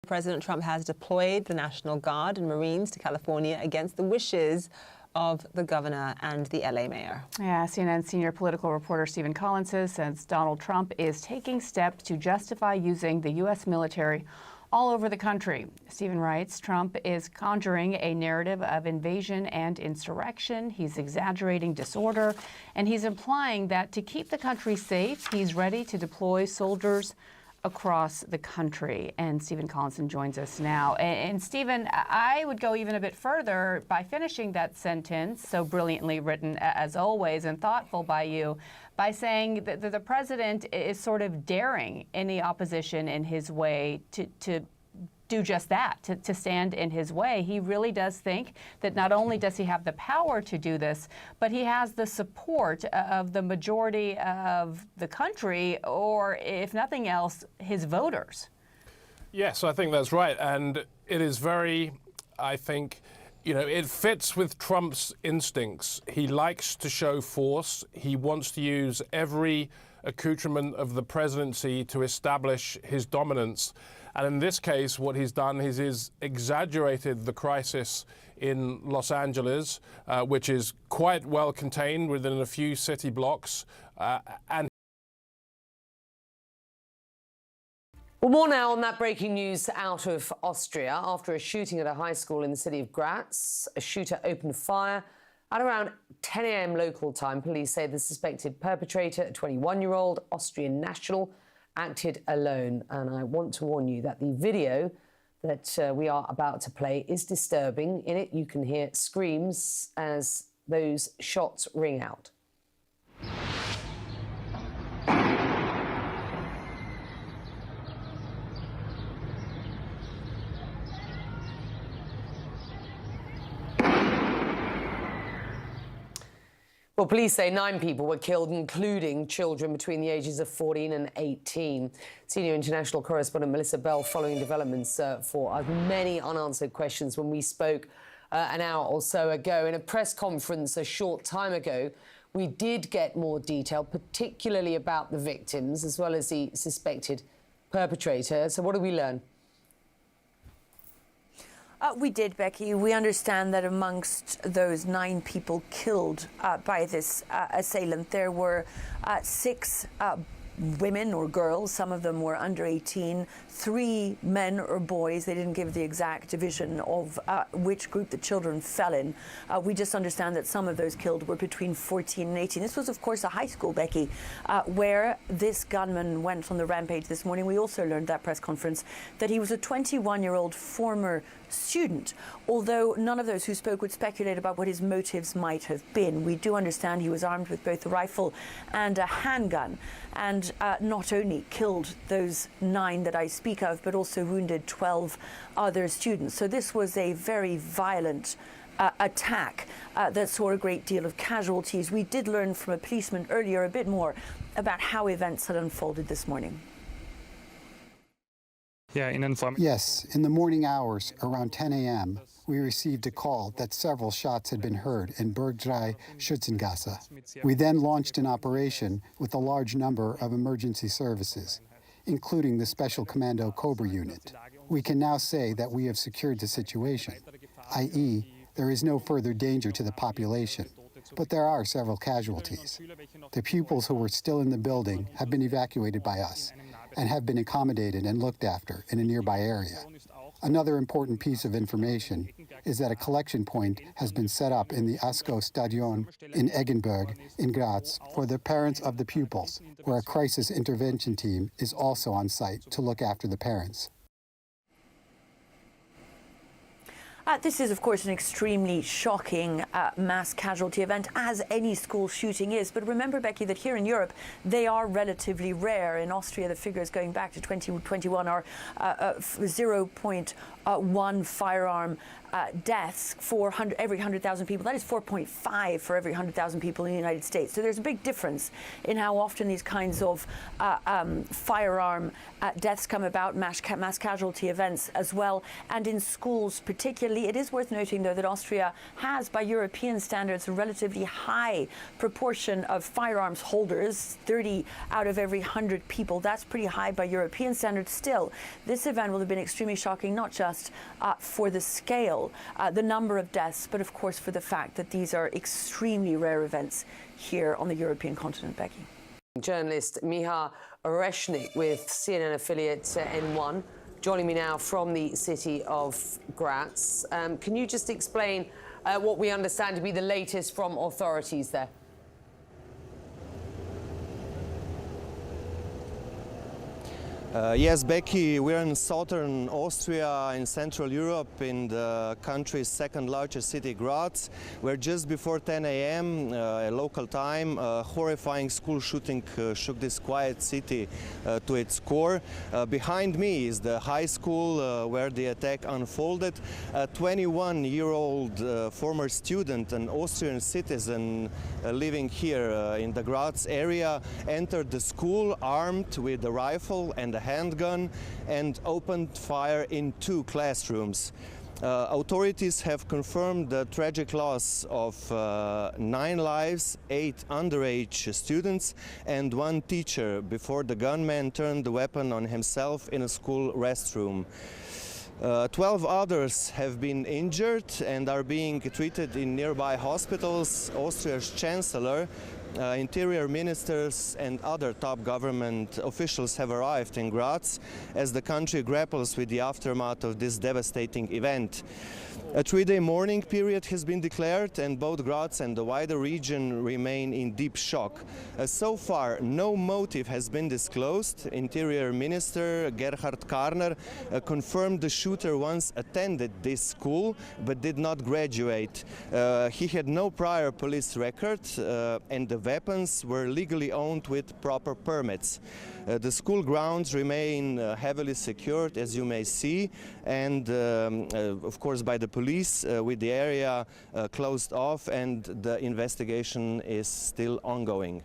President Trump has deployed the National Guard and Marines to California against the wishes of the governor and the LA mayor. Yeah, CNN senior political reporter Stephen Collins says Donald Trump is taking steps to justify using the U.S. military all over the country. Stephen writes, Trump is conjuring a narrative of invasion and insurrection. He's exaggerating disorder, and he's implying that to keep the country safe, he's ready to deploy soldiers across the country. And Stephen Collinson joins us now. And Stephen, I would go even a bit further by finishing that sentence, so brilliantly written as always and thoughtful by you, by saying that the president is sort of daring any opposition in his way to do just that, to stand in his way. He really does think that not only does he have the power to do this, but he has the support of the majority of the country, or if nothing else, his voters. Yes, I think that's right. And it is very, I think, it fits with Trump's instincts. He likes to show force. He wants to use every accoutrement of the presidency to establish his dominance. And in this case, what he's done is he's exaggerated the crisis in Los Angeles, which is quite well contained within a few city blocks. Well, more now on that breaking news out of Austria. After a shooting at a high school in the city of Graz, a shooter opened fire at around 10 a.m. local time. Police say the suspected perpetrator, a 21-year-old Austrian national, acted alone. And I want to warn you that the video that we are about to play is disturbing. In it, you can hear screams as those shots ring out. Well, police say 9 people were killed, including children between the ages of 14 and 18. Senior international correspondent Melissa Bell following developments for us. Many unanswered questions when we spoke an hour or so ago. In a press conference a short time ago, we did get more detail, particularly about the victims, as well as the suspected perpetrator. So what did we learn? We did, Becky. We understand that amongst those 9 people killed by this assailant, there were 6 women or girls. Some of them were under 18, 3 men or boys. They didn't give the exact division of which group the children fell in. We just understand that some of those killed were between 14 and 18. This was, of course, a high school, Becky, where this gunman went on the rampage this morning. We also learned that press conference that he was a 21-year-old former student, although none of those who spoke would speculate about what his motives might have been. We do understand he was armed with both a rifle and a handgun, and not only killed those 9 that I speak of, but also wounded 12 other students. So this was a very violent attack that saw a great deal of casualties. We did learn from a policeman earlier a bit more about how events had unfolded this morning. Yes, in the morning hours, around 10 a.m., we received a call that several shots had been heard in Berg 3 Schützengasse. We then launched an operation with a large number of emergency services, including the Special Commando Cobra unit. We can now say that we have secured the situation, i.e., there is no further danger to the population, but there are several casualties. The pupils who were still in the building have been evacuated by us and have been accommodated and looked after in a nearby area. Another important piece of information is that a collection point has been set up in the ASCO Stadion in Eggenberg in Graz for the parents of the pupils, where a crisis intervention team is also on site to look after the parents. This is, of course, an extremely shocking mass casualty event, as any school shooting is. But remember, Becky, that here in Europe, they are relatively rare. In Austria, the figures going back to 2021 are 0.1 firearm deaths for every 100,000 people. That is 4.5 for every 100,000 people in the United States. So there's a big difference in how often these kinds of firearm deaths come about, mass casualty events as well, and in schools particularly. Becky. It is worth noting, though, that Austria has, by European standards, a relatively high proportion of firearms holders, 30 out of every 100 people. That's pretty high by European standards. Still, this event will have been extremely shocking, not just for the scale, the number of deaths, but of course for the fact that these are extremely rare events here on the European continent, Becky. Journalist Miha Oreshnik with CNN affiliate N1 joining me now from the city of Graz. Can you just explain what we understand to be the latest from authorities there? Yes, Becky, we're in southern Austria, in Central Europe, in the country's second largest city, Graz, where just before 10 a.m. Local time, a horrifying school shooting shook this quiet city to its core. Behind me is the high school where the attack unfolded. A 21-year-old former student, an Austrian citizen living here in the Graz area, entered the school armed with a rifle and a handgun and opened fire in 2 classrooms. Authorities have confirmed the tragic loss of 9 lives, 8 underage students and 1 teacher before the gunman turned the weapon on himself in a school restroom. 12 others have been injured and are being treated in nearby hospitals. Austria's chancellor, interior ministers and other top government officials have arrived in Graz as the country grapples with the aftermath of this devastating event. A 3-day mourning period has been declared and both Graz and the wider region remain in deep shock. So far, no motive has been disclosed. Interior Minister Gerhard Karner confirmed the shooter once attended this school but did not graduate. He had no prior police record and the weapons were legally owned with proper permits. The school grounds remain heavily secured, as you may see, and of course by the police, with the area closed off, and the investigation is still ongoing.